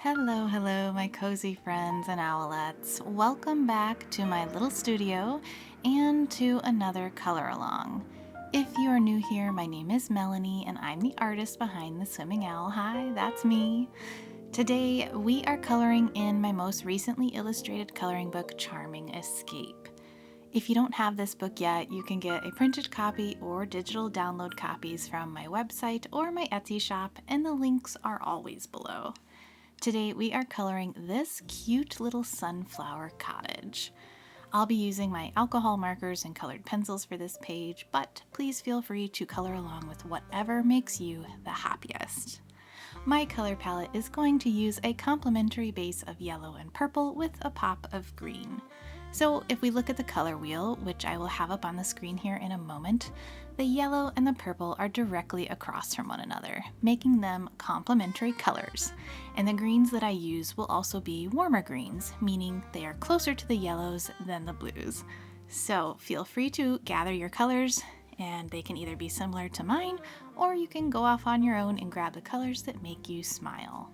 Hello, hello, my cozy friends and owlets. Welcome back to my little studio and to another color along. If you are new here, my name is Melanie and I'm the artist behind the Swimming Owl. Hi, that's me. Today we are coloring in my most recently illustrated coloring book, Charming Escape. If you don't have this book yet, you can get a printed copy or digital download copies from my website or my Etsy shop, and the links are always below. Today we are coloring this cute little sunflower cottage. I'll be using my alcohol markers and colored pencils for this page, but please feel free to color along with whatever makes you the happiest. My color palette is going to use a complementary base of yellow and purple with a pop of green. So if we look at the color wheel, which I will have up on the screen here in a moment, the yellow and the purple are directly across from one another, making them complementary colors. And the greens that I use will also be warmer greens, meaning they are closer to the yellows than the blues. So feel free to gather your colors, and they can either be similar to mine, or you can go off on your own and grab the colors that make you smile.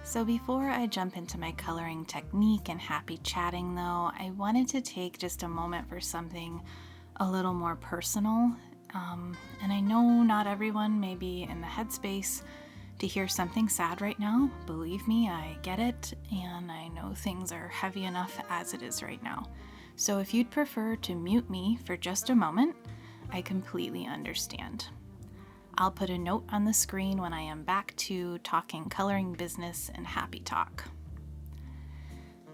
So before I jump into my coloring technique and happy chatting though, I wanted to take just a moment for something a little more personal. And I know not everyone may be in the headspace to hear something sad right now. Believe me, I get it, and I know things are heavy enough as it is right now. So if you'd prefer to mute me for just a moment, I completely understand. I'll put a note on the screen when I am back to talking coloring business and happy talk.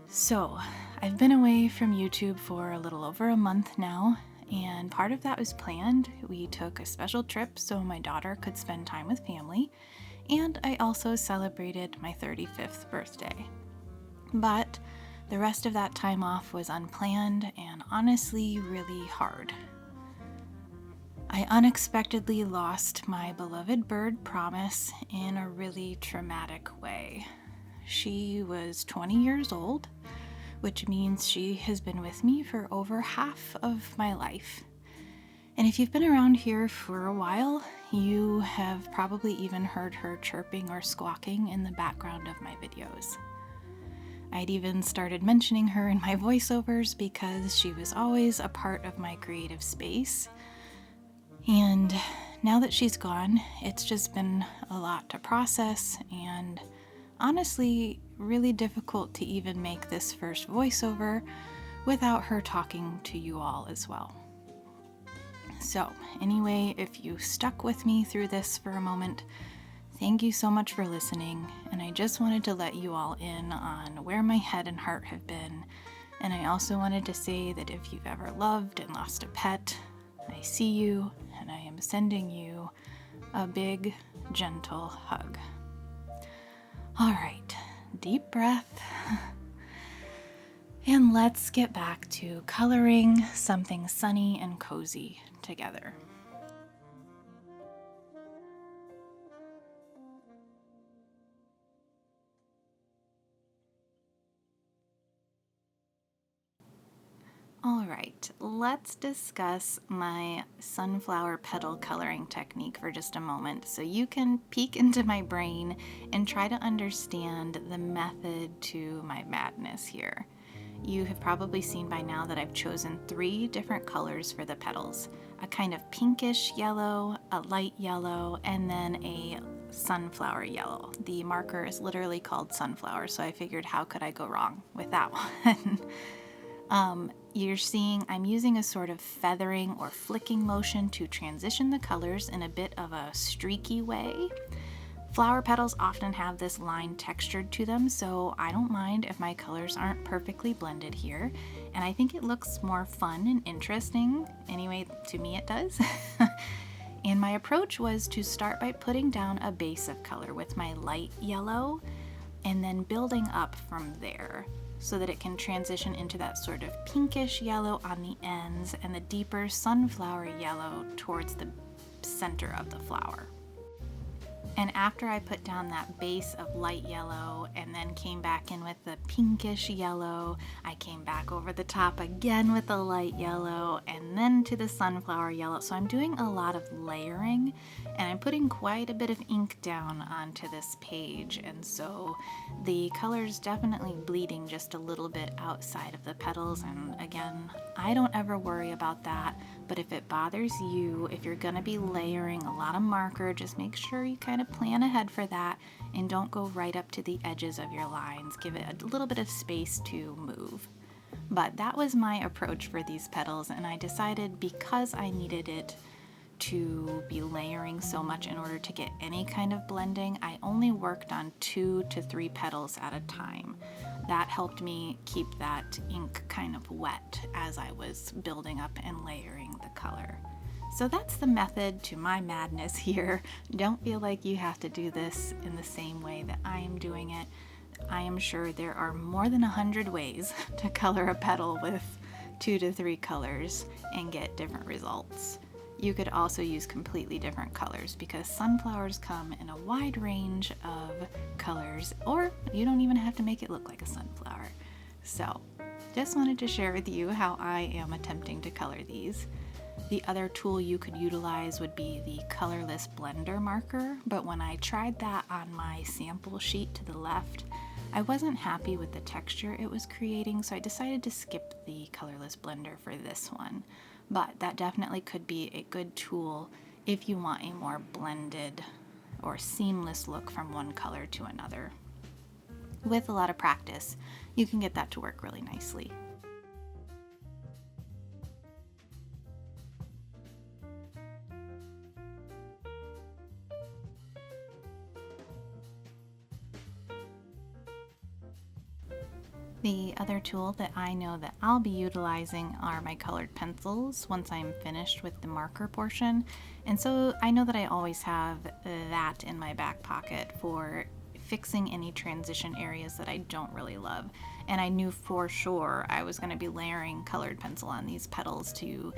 So, I've been away from YouTube for a little over a month now, and part of that was planned. We took a special trip so my daughter could spend time with family, and I also celebrated my 35th birthday. But the rest of that time off was unplanned and honestly really hard. I unexpectedly lost my beloved bird Promise in a really traumatic way. She was 20 years old, which means she has been with me for over half of my life. And if you've been around here for a while, you have probably even heard her chirping or squawking in the background of my videos. I'd even started mentioning her in my voiceovers because she was always a part of my creative space. And now that she's gone, it's just been a lot to process and honestly really difficult to even make this first voiceover without her talking to you all as well. So anyway, if you stuck with me through this for a moment, thank you so much for listening, and I just wanted to let you all in on where my head and heart have been. And I also wanted to say that if you've ever loved and lost a pet, I see you, and I am sending you a big, gentle hug. All right, deep breath. And let's get back to coloring something sunny and cozy together. All right, let's discuss my sunflower petal coloring technique for just a moment so you can peek into my brain and try to understand the method to my madness here. You have probably seen by now that I've chosen 3 different colors for the petals: a kind of pinkish yellow, a light yellow, and then a sunflower yellow. The marker is literally called Sunflower, so I figured how could I go wrong with that one? You're seeing I'm using a sort of feathering or flicking motion to transition the colors in a bit of a streaky way. Flower petals often have this line textured to them, so I don't mind if my colors aren't perfectly blended here, and I think it looks more fun and interesting. Anyway, to me it does. And my approach was to start by putting down a base of color with my light yellow and then building up from there, so that it can transition into that sort of pinkish yellow on the ends and the deeper sunflower yellow towards the center of the flower. And after I put down that base of light yellow and then came back in with the pinkish yellow, I came back over the top again with the light yellow and then to the sunflower yellow. So I'm doing a lot of layering and I'm putting quite a bit of ink down onto this page. And so the color's definitely bleeding just a little bit outside of the petals. And again, I don't ever worry about that. But if it bothers you, if you're gonna be layering a lot of marker, just make sure you kind of plan ahead for that and don't go right up to the edges of your lines. Give it a little bit of space to move. But that was my approach for these petals, and I decided because I needed it to be layering so much in order to get any kind of blending, I only worked on 2 to 3 petals at a time. That helped me keep that ink kind of wet as I was building up and layering the color. So that's the method to my madness here. Don't feel like you have to do this in the same way that I am doing it. I am sure there are more than 100 ways to color a petal with 2 to 3 colors and get different results. You could also use completely different colors because sunflowers come in a wide range of colors, or you don't even have to make it look like a sunflower. So just wanted to share with you how I am attempting to color these. The other tool you could utilize would be the colorless blender marker, but when I tried that on my sample sheet to the left, I wasn't happy with the texture it was creating, so I decided to skip the colorless blender for this one. But that definitely could be a good tool if you want a more blended or seamless look from one color to another. With a lot of practice, you can get that to work really nicely. The other tool that I know that I'll be utilizing are my colored pencils once I'm finished with the marker portion. And so I know that I always have that in my back pocket for fixing any transition areas that I don't really love. And I knew for sure I was going to be layering colored pencil on these petals to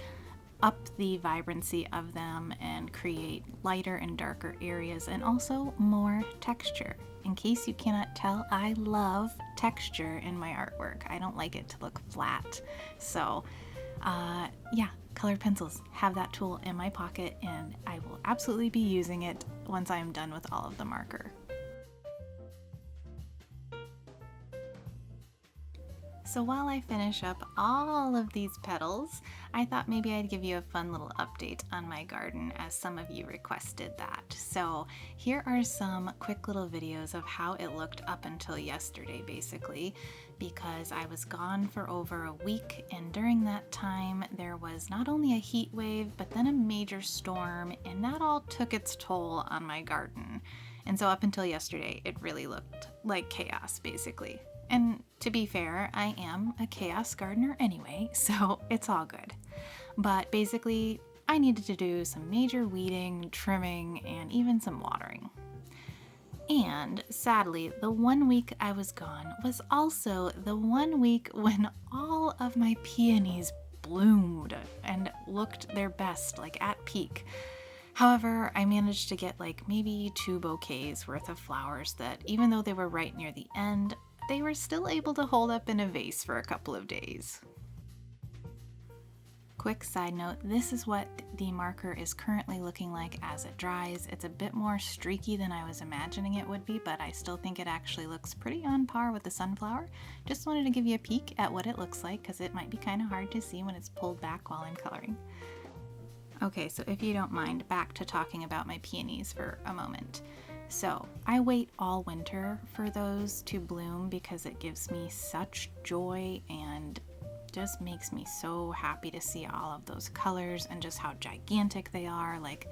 up the vibrancy of them and create lighter and darker areas and also more texture. In case you cannot tell, I love texture in my artwork. I don't like it to look flat. So yeah, colored pencils, have that tool in my pocket and I will absolutely be using it once I'm done with all of the marker. So while I finish up all of these petals, I thought maybe I'd give you a fun little update on my garden as some of you requested that. So here are some quick little videos of how it looked up until yesterday basically, because I was gone for over a week and during that time there was not only a heat wave but then a major storm and that all took its toll on my garden. And so up until yesterday it really looked like chaos basically. And to be fair, I am a chaos gardener anyway, so it's all good. But basically, I needed to do some major weeding, trimming, and even some watering. And sadly, the 1 week I was gone was also the 1 week when all of my peonies bloomed and looked their best, like at peak. However, I managed to get like maybe 2 bouquets worth of flowers that, even though they were right near the end, they were still able to hold up in a vase for a couple of days. Quick side note, this is what the marker is currently looking like as it dries. It's a bit more streaky than I was imagining it would be, but I still think it actually looks pretty on par with the sunflower. Just wanted to give you a peek at what it looks like because it might be kind of hard to see when it's pulled back while I'm coloring. Okay, so if you don't mind, back to talking about my peonies for a moment. So I wait all winter for those to bloom because it gives me such joy and just makes me so happy to see all of those colors and just how gigantic they are. Like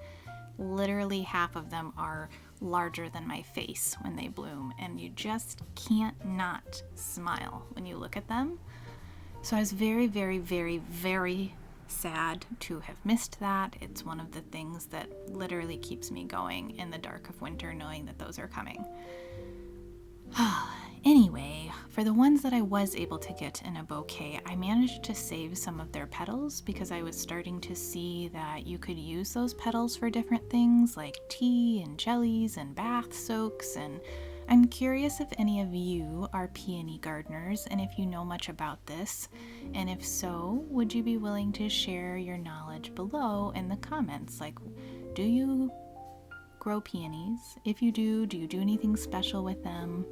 literally half of them are larger than my face when they bloom and you just can't not smile when you look at them. So I was very, very, very, very sad to have missed that. It's one of the things that literally keeps me going in the dark of winter knowing that those are coming. Anyway, for the ones that I was able to get in a bouquet, I managed to save some of their petals because I was starting to see that you could use those petals for different things like tea and jellies and bath soaks. And I'm curious if any of you are peony gardeners and if you know much about this. And if so, would you be willing to share your knowledge below in the comments? Like, do you grow peonies? If you do you do anything special with them?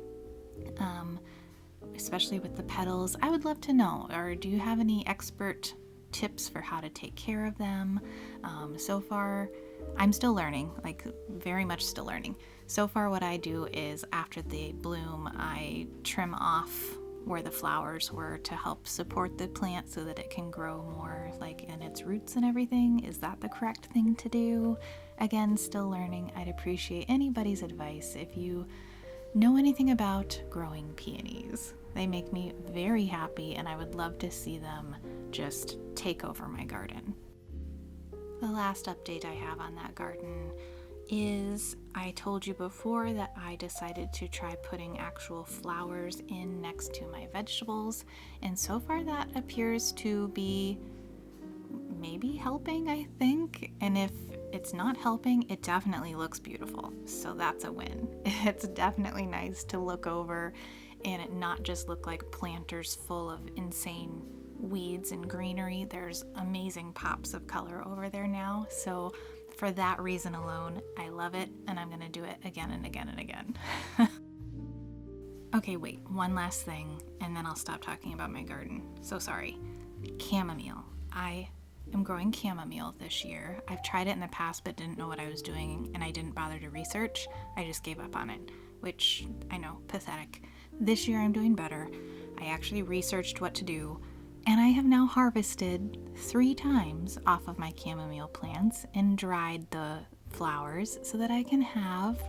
Especially with the petals, I would love to know. Or do you have any expert tips for how to take care of them? So far, I'm still learning, like very much still learning. So far, what I do is after they bloom, I trim off where the flowers were to help support the plant so that it can grow more like in its roots and everything. Is that the correct thing to do? Again, still learning. I'd appreciate anybody's advice if you know anything about growing peonies. They make me very happy and I would love to see them just take over my garden. The last update I have on that garden is I told you before that I decided to try putting actual flowers in next to my vegetables, and so far that appears to be maybe helping, I think. And if it's not helping, it definitely looks beautiful, so that's a win. It's definitely nice to look over and it not just look like planters full of insane weeds and greenery. There's amazing pops of color over there now, so for that reason alone, I love it, and I'm gonna do it again and again and again. Okay, wait, one last thing, and then I'll stop talking about my garden. So sorry. Chamomile. I am growing chamomile this year. I've tried it in the past but didn't know what I was doing, and I didn't bother to research. I just gave up on it, which I know, pathetic. This year I'm doing better. I actually researched what to do, and I have now harvested 3 times off of my chamomile plants and dried the flowers so that I can have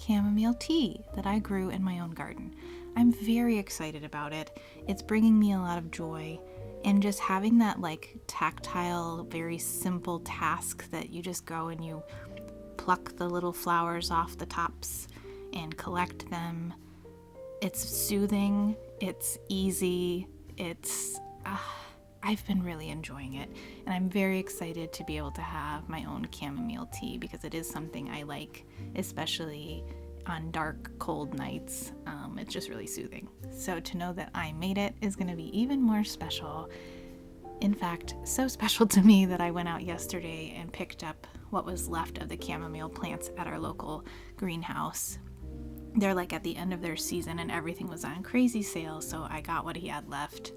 chamomile tea that I grew in my own garden. I'm very excited about it. It's bringing me a lot of joy, and just having that like tactile, very simple task that you just go and you pluck the little flowers off the tops and collect them. It's soothing, it's easy, I've been really enjoying it, and I'm very excited to be able to have my own chamomile tea because it is something I like, especially on dark, cold nights. It's just really soothing. So to know that I made it is going to be even more special. In fact, so special to me that I went out yesterday and picked up what was left of the chamomile plants at our local greenhouse. They're like at the end of their season and everything was on crazy sale, so I got what he had left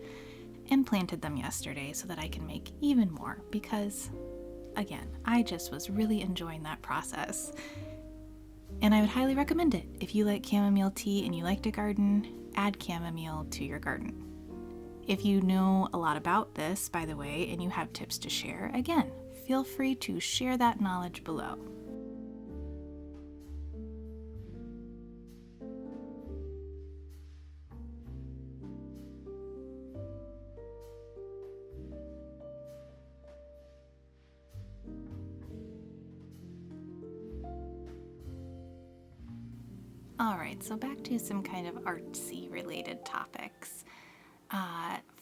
and planted them yesterday so that I can make even more because, again, I just was really enjoying that process. And I would highly recommend it. If you like chamomile tea and you like to garden, add chamomile to your garden. If you know a lot about this, by the way, and you have tips to share, again, feel free to share that knowledge below. Alright, so back to some kind of artsy related topics.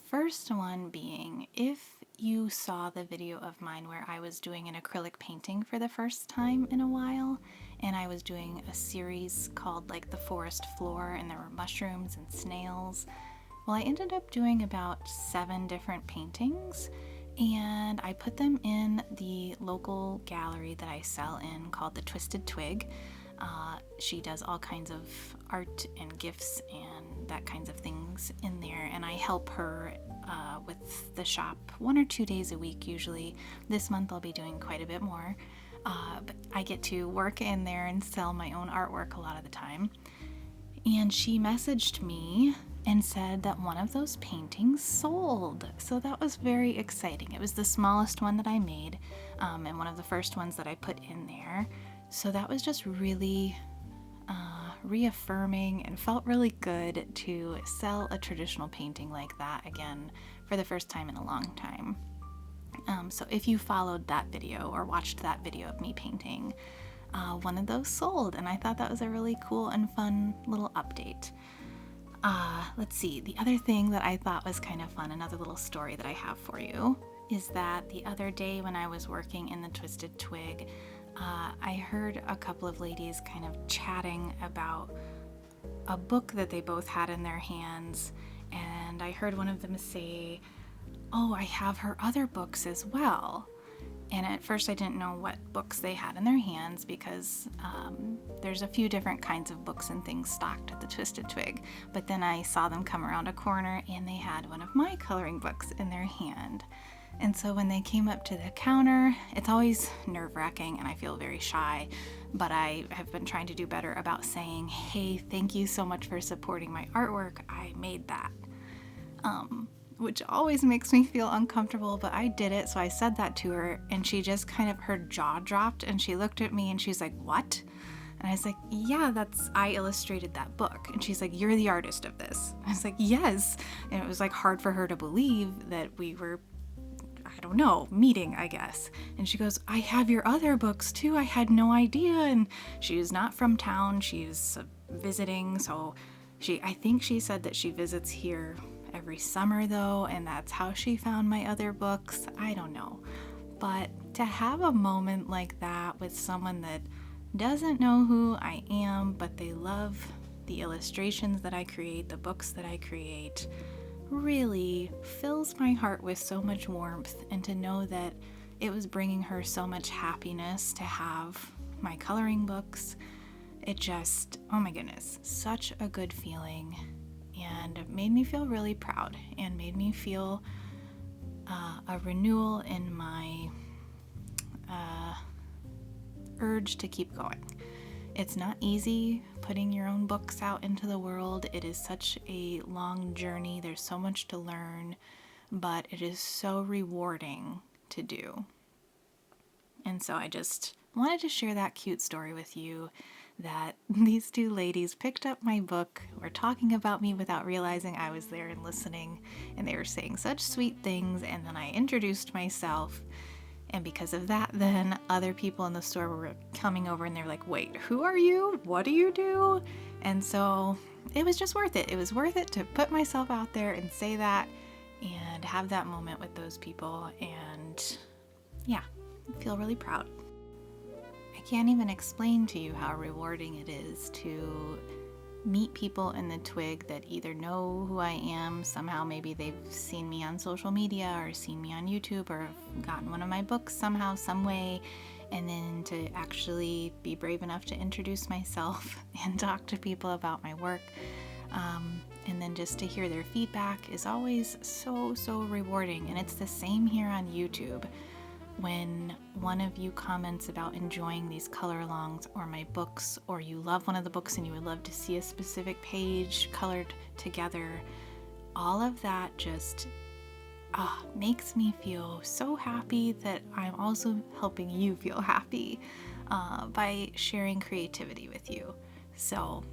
First one being, if you saw the video of mine where I was doing an acrylic painting for the first time in a while, and I was doing a series called like the forest floor, and there were mushrooms and snails. Well, I ended up doing about 7 different paintings, and I put them in the local gallery that I sell in called the Twisted Twig. She does all kinds of art and gifts and that kinds of things in there, and I help her with the shop 1 or 2 days a week usually. This month I'll be doing quite a bit more, but I get to work in there and sell my own artwork a lot of the time. And she messaged me and said that one of those paintings sold, so that was very exciting. It was the smallest one that I made, and one of the first ones that I put in there. So that was just really reaffirming and felt really good to sell a traditional painting like that again for the first time in a long time. So if you followed that video or watched that video of me painting, one of those sold, and I thought that was a really cool and fun little update. Let's see. The other thing that I thought was kind of fun, another little story that I have for you, is that the other day when I was working in the Twisted Twig, I heard a couple of ladies kind of chatting about a book that they both had in their hands, and I heard one of them say, "Oh, I have her other books as well." And at first I didn't know what books they had in their hands because there's a few different kinds of books and things stocked at the Twisted Twig. But then I saw them come around a corner and they had one of my coloring books in their hand. And so when they came up to the counter, it's always nerve-wracking and I feel very shy, but I have been trying to do better about saying, "Hey, thank you so much for supporting my artwork. I made that." Which always makes me feel uncomfortable, but I did it, so I said that to her, and she just kind of, her jaw dropped, and she looked at me, and she's like, "What?" And I was like, "Yeah, I illustrated that book." And she's like, "You're the artist of this?" I was like, "Yes." And it was like hard for her to believe that we were, I don't know, meeting, I guess. And she goes, "I have your other books too. I had no idea." And she's not from town, she's visiting, so I think she said that she visits here every summer though, and that's how she found my other books. I don't know. But to have a moment like that with someone that doesn't know who I am, but they love the illustrations that I create, the books that I create, really fills my heart with so much warmth. And to know that it was bringing her so much happiness to have my coloring books, it just, oh my goodness, such a good feeling. And it made me feel really proud and made me feel a renewal in my urge to keep going. It's not easy putting your own books out into the world. It is such a long journey. There's so much to learn, but it is so rewarding to do. And so I just wanted to share that cute story with you, that these two ladies picked up my book, were talking about me without realizing I was there and listening, and they were saying such sweet things, and then I introduced myself, and because of that, then other people in the store were coming over and they were like, "Wait, who are you? What do you do?" And so it was just worth it. It was worth it to put myself out there and say that and have that moment with those people, and yeah, I feel really proud. I can't even explain to you how rewarding it is to meet people in the Twig that either know who I am, somehow maybe they've seen me on social media or seen me on YouTube or have gotten one of my books somehow, some way, and then to actually be brave enough to introduce myself and talk to people about my work. And then just to hear their feedback is always so rewarding. And it's the same here on YouTube. When one of you comments about enjoying these color alongs or my books, or you love one of the books and you would love to see a specific page colored together, all of that just makes me feel so happy that I'm also helping you feel happy by sharing creativity with you. So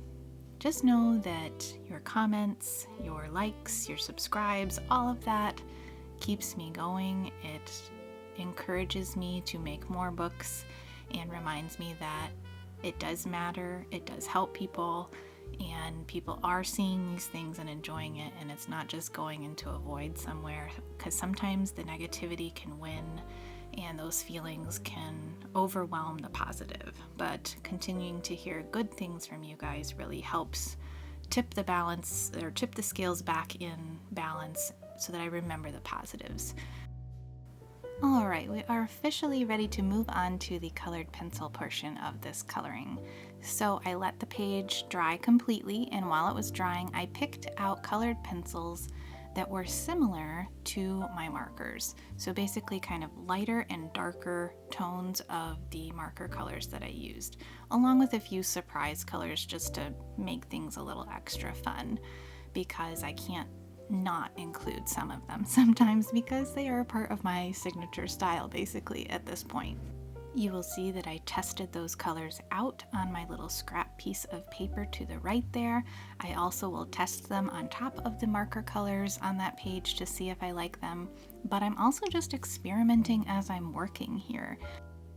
just know that your comments, your likes, your subscribes, all of that keeps me going. It encourages me to make more books and reminds me that it does matter, it does help people, and people are seeing these things and enjoying it, and it's not just going into a void somewhere, because sometimes the negativity can win and those feelings can overwhelm the positive. But continuing to hear good things from you guys really helps tip the balance, or tip the scales back in balance, so that I remember the positives. Alright, we are officially ready to move on to the colored pencil portion of this coloring. So I let the page dry completely, and while it was drying, I picked out colored pencils that were similar to my markers. So basically kind of lighter and darker tones of the marker colors that I used, along with a few surprise colors just to make things a little extra fun, because I can't not include some of them sometimes because they are a part of my signature style basically at this point. You will see that I tested those colors out on my little scrap piece of paper to the right there. I also will test them on top of the marker colors on that page to see if I like them, but I'm also just experimenting as I'm working here.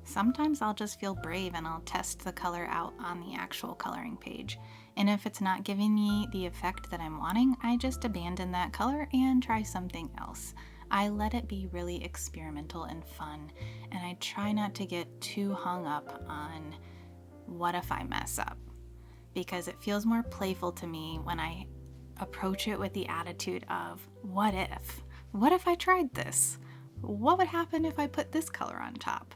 Sometimes I'll just feel brave and I'll test the color out on the actual coloring page. And if it's not giving me the effect that I'm wanting, I just abandon that color and try something else. I let it be really experimental and fun, and I try not to get too hung up on what if I mess up, because it feels more playful to me when I approach it with the attitude of what if? What if I tried this? What would happen if I put this color on top?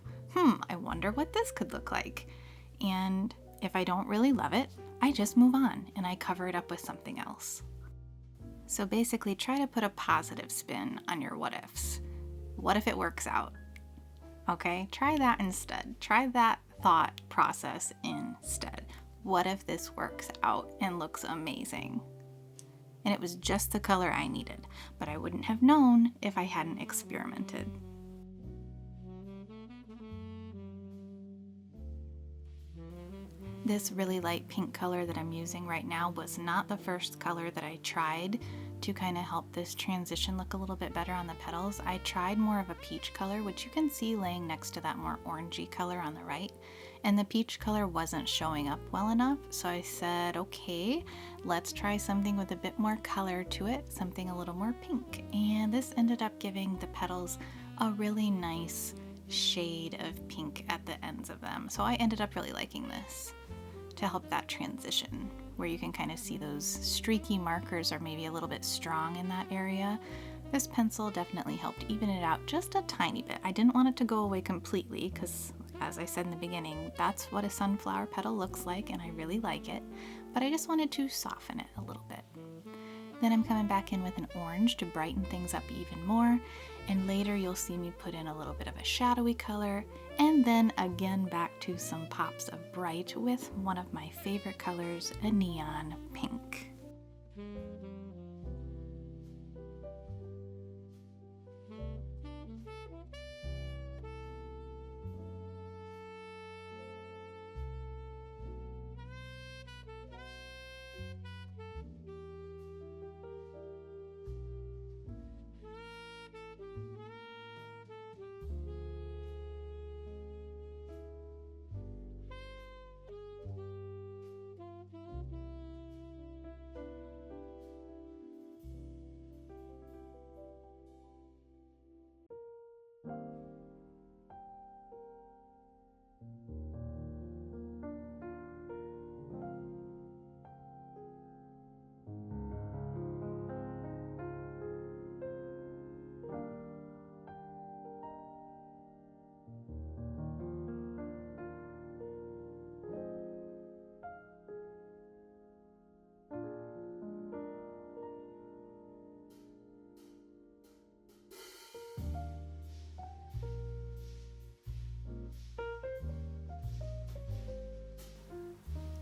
I wonder what this could look like. And if I don't really love it, I just move on and I cover it up with something else. So basically, try to put a positive spin on your what ifs. What if it works out? Okay, try that instead. Try that thought process instead. What if this works out and looks amazing? And it was just the color I needed, but I wouldn't have known if I hadn't experimented. This really light pink color that I'm using right now was not the first color that I tried to kind of help this transition look a little bit better on the petals. I tried more of a peach color, which you can see laying next to that more orangey color on the right, and the peach color wasn't showing up well enough, so I said, okay, let's try something with a bit more color to it, something a little more pink, and this ended up giving the petals a really nice shade of pink at the ends of them, so I ended up really liking this to help that transition, where you can kind of see those streaky markers are maybe a little bit strong in that area. This pencil definitely helped even it out just a tiny bit. I didn't want it to go away completely because, as I said in the beginning, that's what a sunflower petal looks like and I really like it, but I just wanted to soften it a little bit. Then I'm coming back in with an orange to brighten things up even more, and later you'll see me put in a little bit of a shadowy color, and then again back to some pops of bright with one of my favorite colors, a neon pink.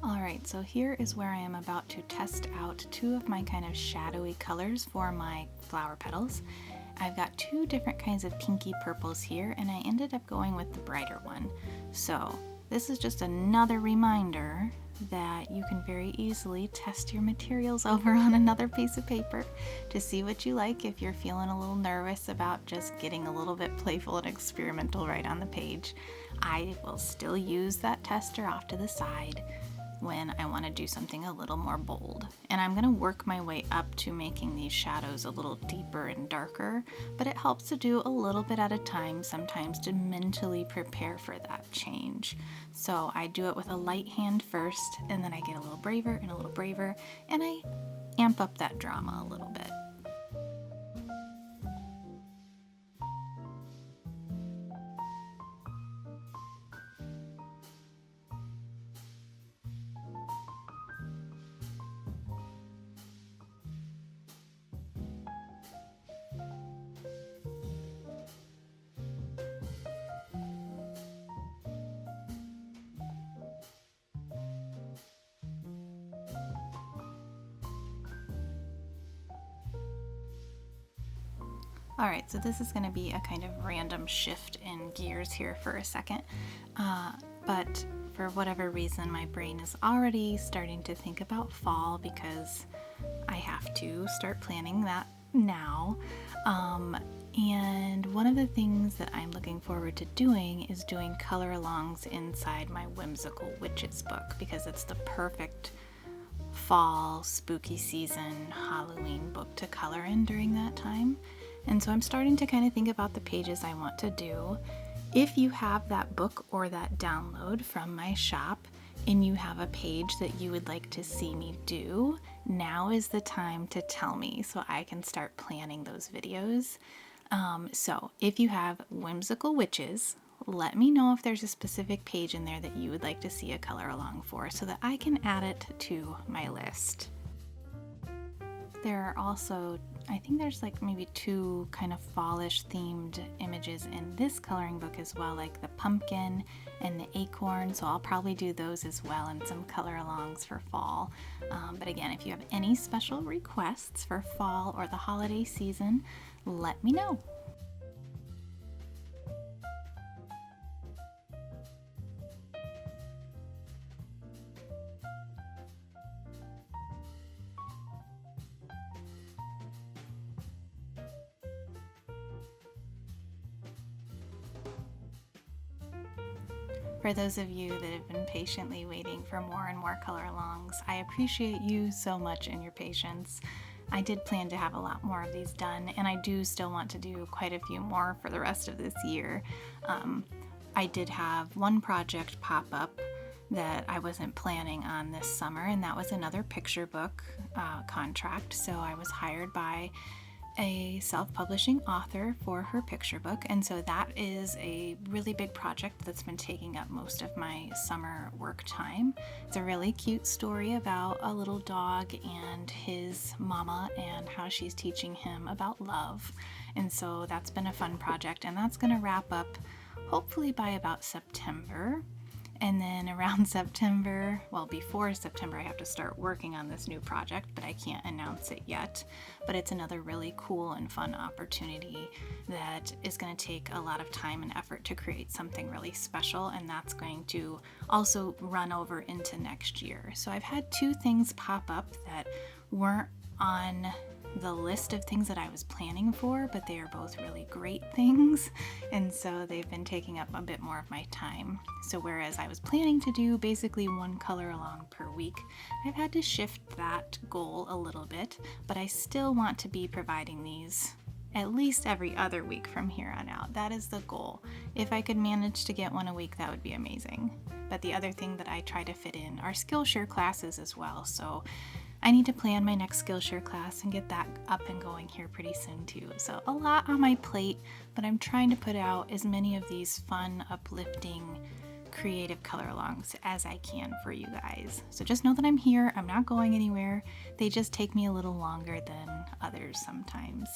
Alright, so here is where I am about to test out two of my kind of shadowy colors for my flower petals. I've got two different kinds of pinky purples here, and I ended up going with the brighter one. So this is just another reminder that you can very easily test your materials over on another piece of paper to see what you like if you're feeling a little nervous about just getting a little bit playful and experimental right on the page. I will still use that tester off to the side when I want to do something a little more bold. And I'm going to work my way up to making these shadows a little deeper and darker, but it helps to do a little bit at a time sometimes to mentally prepare for that change. So I do it with a light hand first, and then I get a little braver and a little braver, and I amp up that drama a little bit. Alright, so this is going to be a kind of random shift in gears here for a second, but for whatever reason my brain is already starting to think about fall because I have to start planning that now, And one of the things that I'm looking forward to doing is doing color alongs inside my Whimsical Witches book, because it's the perfect fall, spooky season, Halloween book to color in during that time. And so I'm starting to kind of think about the pages I want to do. If you have that book or that download from my shop and you have a page that you would like to see me do, now is the time to tell me so I can start planning those videos. So if you have Whimsical Witches, let me know if there's a specific page in there that you would like to see a color along for so that I can add it to my list. There are also, I think there's like maybe 2 kind of fallish themed images in this coloring book as well, like the pumpkin and the acorn, so I'll probably do those as well and some color alongs for fall. But again, if you have any special requests for fall or the holiday season, let me know. For those of you that have been patiently waiting for more and more color alongs, I appreciate you so much and your patience. I did plan to have a lot more of these done, and I do still want to do quite a few more for the rest of this year. I did have one project pop up that I wasn't planning on this summer, and that was another picture book contract. So I was hired by a self-publishing author for her picture book, and so that is a really big project that's been taking up most of my summer work time. It's a really cute story about a little dog and his mama and how she's teaching him about love, and so that's been a fun project, and that's going to wrap up hopefully by about September. And then around September, well, before September, I have to start working on this new project, but I can't announce it yet. But it's another really cool and fun opportunity that is going to take a lot of time and effort to create something really special, and that's going to also run over into next year. So I've had 2 things pop up that weren't on the list of things that I was planning for, but they are both really great things, and so they've been taking up a bit more of my time. So whereas I was planning to do basically 1 color along per week, I've had to shift that goal a little bit, but I still want to be providing these at least every other week from here on out. That is the goal. If I could manage to get 1 a week, that would be amazing. But the other thing that I try to fit in are Skillshare classes as well, so I need to plan my next Skillshare class and get that up and going here pretty soon too. So a lot on my plate, but I'm trying to put out as many of these fun, uplifting, creative color alongs as I can for you guys. So just know that I'm here. I'm not going anywhere. They just take me a little longer than others sometimes.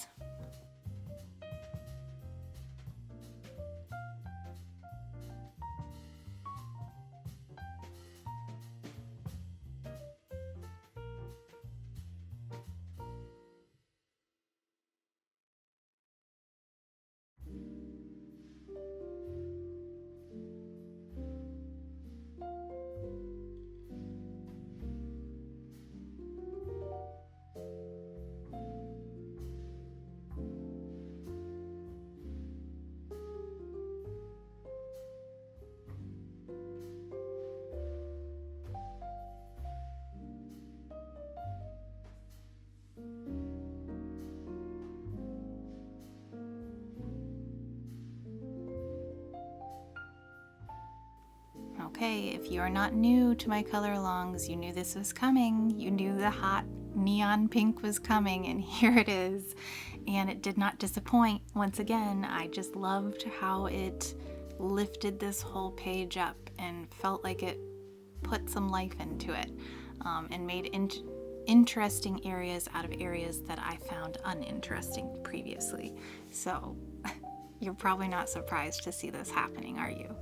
Okay, if you are not new to my color alongs, you knew this was coming. You knew the hot neon pink was coming, and here it is. And it did not disappoint. Once again, I just loved how it lifted this whole page up and felt like it put some life into it, and made interesting areas out of areas that I found uninteresting previously. So you're probably not surprised to see this happening, are you?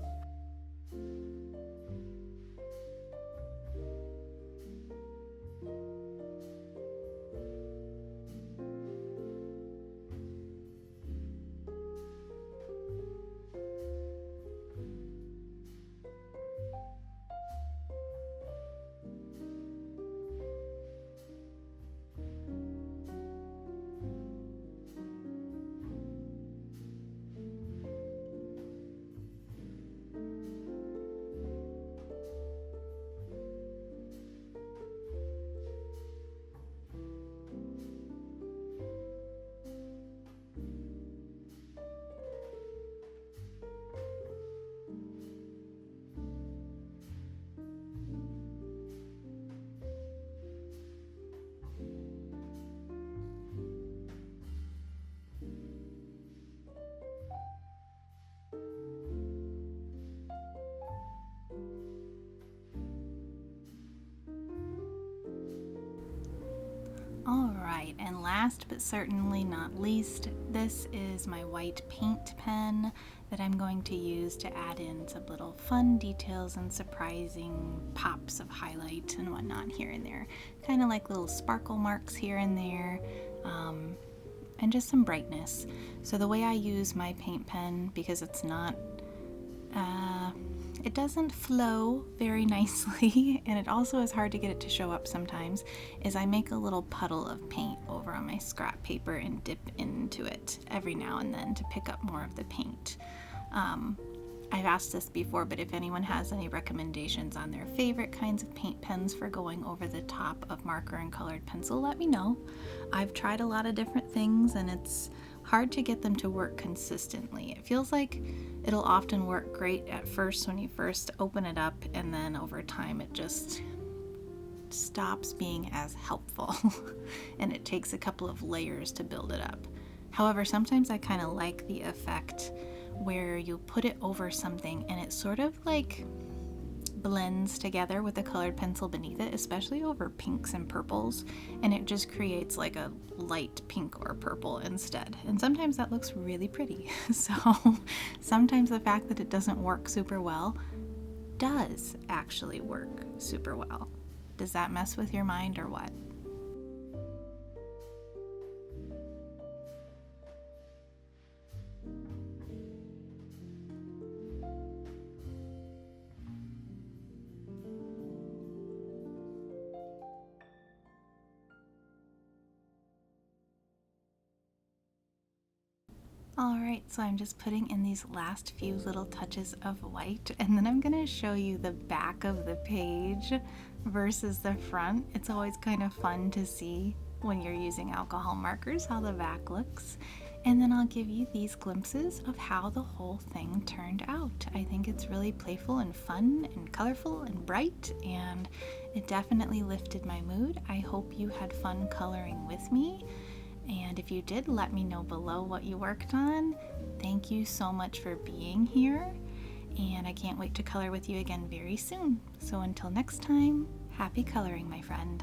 right, and last but certainly not least, this is my white paint pen that I'm going to use to add in some little fun details and surprising pops of highlight and whatnot here and there. Kind of like little sparkle marks here and there, and just some brightness. So the way I use my paint pen, because it's not it doesn't flow very nicely, and it also is hard to get it to show up sometimes, is I make a little puddle of paint over on my scrap paper and dip into it every now and then to pick up more of the paint. I've asked this before, but if anyone has any recommendations on their favorite kinds of paint pens for going over the top of marker and colored pencil, let me know. I've tried a lot of different things, and it's hard to get them to work consistently. It feels like it'll often work great at first when you first open it up, and then over time it just stops being as helpful and it takes a couple of layers to build it up. However, sometimes I kind of like the effect where you put it over something and it sort of like blends together with the colored pencil beneath it, especially over pinks and purples, and it just creates like a light pink or purple instead. And sometimes that looks really pretty. So sometimes the fact that it doesn't work super well does actually work super well. Does that mess with your mind or what? Alright, so I'm just putting in these last few little touches of white, and then I'm going to show you the back of the page versus the front. It's always kind of fun to see when you're using alcohol markers how the back looks. And then I'll give you these glimpses of how the whole thing turned out. I think it's really playful and fun and colorful and bright, and it definitely lifted my mood. I hope you had fun coloring with me. And if you did, let me know below what you worked on. Thank you so much for being here, and I can't wait to color with you again very soon. So until next time, happy coloring, my friend.